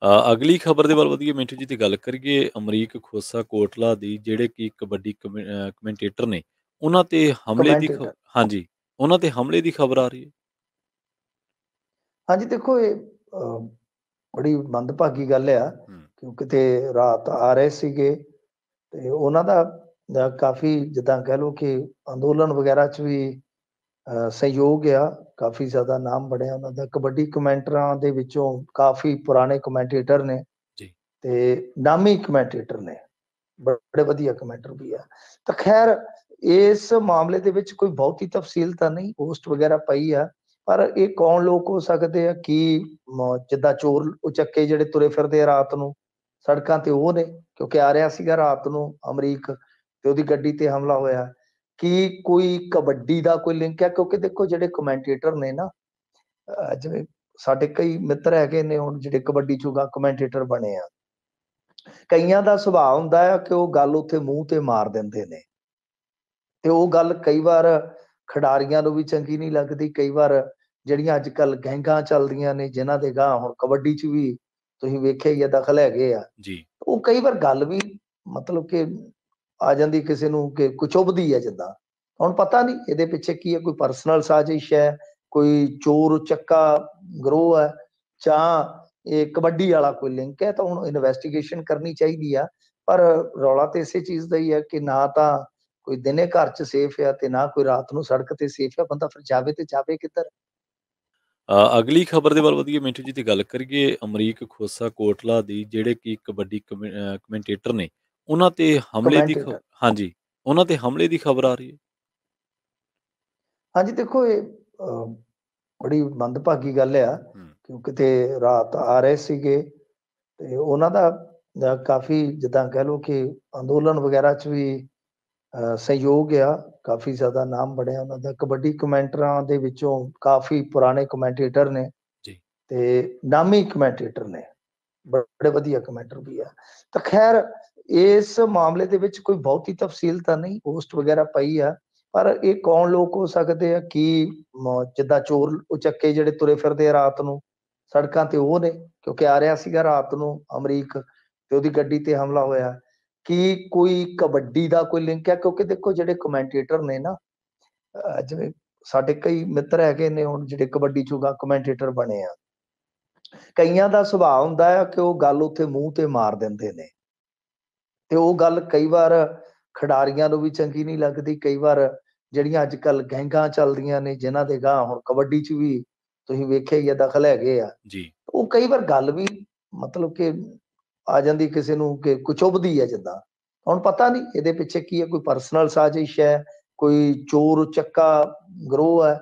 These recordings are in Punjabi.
ਅਗਲੀ ਖਬਰ ਦੇ ਵੱਲ ਵਧੀਏ ਮਿੰਟੂ ਜੀ, ਦੀ ਗੱਲ ਕਰੀਏ ਅਮਰੀਕ ਖੋਸਾ ਕੋਟਲਾ ਦੀ, ਜਿਹੜੇ ਕਿ ਕਬੱਡੀ ਕਮੈਂਟੇਟਰ ਨੇ, ਉਹਨਾਂ ਤੇ ਹਮਲੇ ਦੀ ਕਮੈਂਟੇਟਰ। ਹਾਂਜੀ, ਉਹਨਾਂ ਤੇ ਹਮਲੇ ਦੀ ਖਬਰ ਆ ਰਹੀ ਹੈ। ਹਾਂਜੀ, ਦੇਖੋ ਇਹ ਬੜੀ ਮੰਦਭਾਗੀ ਗੱਲ ਆ, ਕਿਉਂ ਕਿਤੇ ਰਾਤ ਆ ਰਹੇ ਸੀਗੇ ਤੇ ਉਹਨਾਂ ਦਾ ਕਾਫੀ ਜਿੱਦਾਂ ਕਹਿ ਲਓ ਕਿ ਅੰਦੋਲਨ ਵਗੈਰਾ 'ਚ ਵੀ ਸਹਿਯੋਗ ਆ, ਕਾਫੀ ਜ਼ਿਆਦਾ ਨਾਮ ਬਣਿਆ ਉਹਨਾਂ ਦਾ। ਕਬੱਡੀ ਕਮੈਂਟਰਾਂ ਦੇ ਵਿੱਚੋਂ ਕਾਫੀ ਪੁਰਾਣੇ ਕਮੈਂਟੇਟਰ ਨੇ ਤੇ ਨਾਮੀ ਕਮੈਂਟੇਟਰ ਨੇ, ਬੜੇ ਵਧੀਆ ਕਮੈਂਟਰ ਵੀ ਆ। ਤਾਂ ਖੈਰ ਇਸ ਮਾਮਲੇ ਦੇ ਵਿੱਚ ਕੋਈ ਬਹੁਤੀ ਤਫਸੀਲ ਤਾਂ ਨਹੀਂ, ਪੋਸਟ ਵਗੈਰਾ ਪਈ ਆ, ਪਰ ਇਹ ਕੌਣ ਲੋਕ ਹੋ ਸਕਦੇ ਆ ਕਿ ਜਿੱਦਾਂ ਚੋਰ ਉਚੱਕੇ ਜਿਹੜੇ ਤੁਰੇ ਫਿਰਦੇ ਆ ਰਾਤ ਨੂੰ ਸੜਕਾਂ ਤੇ, ਉਹ ਨੇ? ਕਿਉਂਕਿ ਆ ਰਿਹਾ ਸੀਗਾ ਰਾਤ ਨੂੰ ਅਮਰੀਕ ਤੇ ਉਹਦੀ ਗੱਡੀ ਤੇ ਹਮਲਾ ਹੋਇਆ। ਕੀ ਕੋਈ ਕਬੱਡੀ ਦਾ ਕੋਈ ਲਿੰਕ ਹੈ? ਕਿਉਂਕਿ ਦੇਖੋ ਜਿਹੜੇ ਕਮੈਂਟੇਟਰ ਨੇ ਨਾ, ਜਿਵੇਂ ਸਾਡੇ ਕਈ ਮਿੱਤਰ ਹੈਗੇ ਨੇ ਹੁਣ ਜਿਹੜੇ ਕਬੱਡੀ ਚੋਂ ਕਮੈਂਟੇਟਰ ਬਣੇ ਆ, ਕਈਆਂ ਦਾ ਸੁਭਾਅ ਹੁੰਦਾ ਆ ਕਿ ਉਹ ਗੱਲ ਉੱਥੇ ਮੂੰਹ ਤੇ ਮਾਰ ਦਿੰਦੇ ਨੇ ਤੇ ਉਹ ਗੱਲ ਕਈ ਵਾਰ ਖਿਡਾਰੀਆਂ ਨੂੰ ਵੀ ਚੰਗੀ ਨਹੀਂ ਲੱਗਦੀ। ਕਈ ਵਾਰ ਜਿਹੜੀਆਂ ਅੱਜ ਕੱਲ ਗੈਂਗਾਂ ਚੱਲਦੀਆਂ ਨੇ, ਜਿਨ੍ਹਾਂ ਦੇ ਗਾਂ ਹੁਣ ਕਬੱਡੀ 'ਚ ਵੀ ਤੁਸੀਂ ਵੇਖਿਆ ਹੀ ਆ ਦਖਲ ਹੈਗੇ ਆ, ਉਹ ਕਈ ਵਾਰ ਗੱਲ ਵੀ ਮਤਲਬ ਕਿ ਆ ਜਾਂਦੀ ਕਿਸੇ ਨੂੰ ਕਿ ਕੁਝ ਚੁੱਭਦੀ ਹੈ। ਜਿੱਦਾਂ ਹੁਣ ਪਤਾ ਨਹੀਂ ਇਹਦੇ ਪਿੱਛੇ ਕੀ ਹੈ, ਕੋਈ ਪਰਸਨਲ ਸਾਜ਼ਿਸ਼ ਹੈ, ਕੋਈ ਚੋਰ ਚੱਕਾ ਗਰੋਹ ਹੈ, ਜਾਂ ਇਹ ਕਬੱਡੀ ਵਾਲਾ ਕੋਈ ਲਿੰਕ ਹੈ? ਤਾਂ ਹੁਣ ਇਨਵੈਸਟੀਗੇਸ਼ਨ ਕਰਨੀ ਚਾਹੀਦੀ ਆ। ਪਰ ਰੌਲਾ ਤੇ ਇਸੇ ਚੀਜ਼ ਦਾ ਹੀ ਹੈ ਕਿ ਨਾ ਤਾਂ ਕੋਈ ਦਿਨੇ ਘਰ 'ਚ ਸੇਫ ਆ ਤੇ ਨਾ ਕੋਈ ਰਾਤ ਨੂੰ ਸੜਕ ਤੇ ਸੇਫ ਆ। ਬੰਦਾ ਫਿਰ ਜਾਵੇ ਤੇ ਜਾਵੇ ਕਿੱਧਰ? ਅਗਲੀ ਖਬਰ ਦੇ ਵੱਲ ਵਧੀਏ ਮਿੰਟੂ ਜੀ, ਦੀ ਗੱਲ ਕਰੀਏ ਅਮਰੀਕ ਖੋਸਾ ਕੋਟਲਾ ਦੀ, ਜਿਹੜੇ ਕਿ ਕਬੱਡੀ ਕਮੈਂਟੇਟਰ ਨੇ, ਉਹਨਾਂ ਤੇ ਹਮਲੇ ਦੀ ਕਮੈਂਟੇਟਰ। ਹਾਂਜੀ, ਉਹਨਾਂ ਤੇ ਹਮਲੇ ਦੀ ਖਬਰ ਆ ਰਹੀ ਹੈ। ਹਾਂਜੀ, ਦੇਖੋ ਇਹ ਬੜੀ ਮੰਦਭਾਗੀ ਗੱਲ ਆ, ਕਿਉਂ ਕਿਤੇ ਰਾਤ ਆ ਰਹੇ ਸੀਗੇ ਤੇ ਉਹਨਾਂ ਦਾ ਕਾਫੀ ਜਿੱਦਾਂ ਕਹਿ ਲਓ ਕਿ ਅੰਦੋਲਨ ਵਗੈਰਾ 'ਚ ਵੀ ਸਹਿਯੋਗ ਆ, ਕਾਫੀ ਜ਼ਿਆਦਾ ਨਾਮ ਬਣਿਆ ਉਹਨਾਂ ਦਾ। ਕਬੱਡੀ ਕਮੈਂਟਰਾਂ ਦੇ ਵਿੱਚੋਂ ਕਾਫੀ ਪੁਰਾਣੇ ਕਮੈਂਟੇਟਰ ਨੇ ਤੇ ਨਾਮੀ ਕਮੈਂਟੇਟਰ ਨੇ, ਬੜੇ ਵਧੀਆ ਕਮੈਂਟਰ ਵੀ ਆ। ਤਾਂ ਖੈਰ ਇਸ ਮਾਮਲੇ ਦੇ ਵਿੱਚ ਕੋਈ ਬਹੁਤੀ ਤਫਸੀਲ ਤਾਂ ਨਹੀਂ, ਪੋਸਟ ਵਗੈਰਾ ਪਈ ਆ, ਪਰ ਇਹ ਕੌਣ ਲੋਕ ਹੋ ਸਕਦੇ ਆ ਕਿ ਜਿੱਦਾਂ ਚੋਰ ਉਚੱਕੇ ਜਿਹੜੇ ਤੁਰੇ ਫਿਰਦੇ ਆ ਰਾਤ ਨੂੰ ਸੜਕਾਂ ਤੇ, ਉਹ ਨੇ? ਕਿਉਂਕਿ ਆ ਰਿਹਾ ਸੀਗਾ ਰਾਤ ਨੂੰ ਅਮਰੀਕ ਤੇ ਉਹਦੀ ਗੱਡੀ ਤੇ ਹਮਲਾ ਹੋਇਆ। ਕੀ ਕੋਈ ਕਬੱਡੀ ਦਾ ਕੋਈ ਲਿੰਕ ਹੈ? ਕਿਉਂਕਿ ਦੇਖੋ ਜਿਹੜੇ ਕਮੈਂਟੇਟਰ ਨੇ ਨਾ, ਜਿਵੇਂ ਸਾਡੇ ਕਈ ਮਿੱਤਰ ਹੈਗੇ ਨੇ ਹੁਣ ਜਿਹੜੇ ਕਬੱਡੀ ਚੋਂ ਕਮੈਂਟੇਟਰ ਬਣੇ ਆ, ਕਈਆਂ ਦਾ ਸੁਭਾਅ ਹੁੰਦਾ ਆ ਕਿ ਉਹ ਗੱਲ ਉੱਥੇ ਮੂੰਹ ਤੇ ਮਾਰ ਦਿੰਦੇ ਨੇ ਤੇ ਉਹ ਗੱਲ ਕਈ ਵਾਰ ਖਿਡਾਰੀਆਂ ਨੂੰ ਵੀ ਚੰਗੀ ਨਹੀਂ ਲੱਗਦੀ। ਕਈ ਵਾਰ ਜਿਹੜੀਆਂ ਅੱਜ ਕੱਲ ਗੈਂਗਾਂ ਚੱਲਦੀਆਂ ਨੇ, ਜਿਨ੍ਹਾਂ ਦੇ ਗਾਂ ਹੁਣ ਕਬੱਡੀ 'ਚ ਵੀ ਤੁਸੀਂ ਵੇਖਿਆ ਹੀ ਆ ਦਖਲ ਹੈਗੇ ਆ, ਉਹ ਕਈ ਵਾਰ ਗੱਲ ਵੀ ਮਤਲਬ ਕਿ ਆ ਜਾਂਦੀ ਕਿਸੇ ਨੂੰ ਕਿ ਕੁਝ ਚੁੱਭਦੀ ਹੈ। ਜਿੱਦਾਂ ਹੁਣ ਪਤਾ ਨਹੀਂ ਇਹਦੇ ਪਿੱਛੇ ਕੀ ਹੈ, ਕੋਈ ਪਰਸਨਲ ਸਾਜ਼ਿਸ਼ ਹੈ, ਕੋਈ ਚੋਰ ਚੱਕਾ ਗਰੋਹ ਹੈ,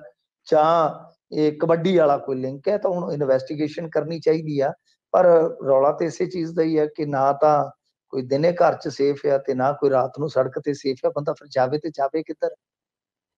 ਜਾਂ ਇਹ ਕਬੱਡੀ ਵਾਲਾ ਕੋਈ ਲਿੰਕ ਹੈ? ਤਾਂ ਹੁਣ ਇਨਵੈਸਟੀਗੇਸ਼ਨ ਕਰਨੀ ਚਾਹੀਦੀ ਆ। ਪਰ ਰੌਲਾ ਤੇ ਇਸੇ ਚੀਜ਼ ਦਾ ਹੀ ਹੈ ਕਿ ਨਾ ਤਾਂ ਕੋਈ ਦਿਨੇ ਘਰ 'ਚ ਸੇਫ ਆ ਤੇ ਨਾ ਕੋਈ ਰਾਤ ਨੂੰ ਸੜਕ ਤੇ ਸੇਫ ਆ। ਬੰਦਾ ਫਿਰ ਜਾਵੇ ਤੇ ਜਾਵੇ ਕਿੱਧਰ?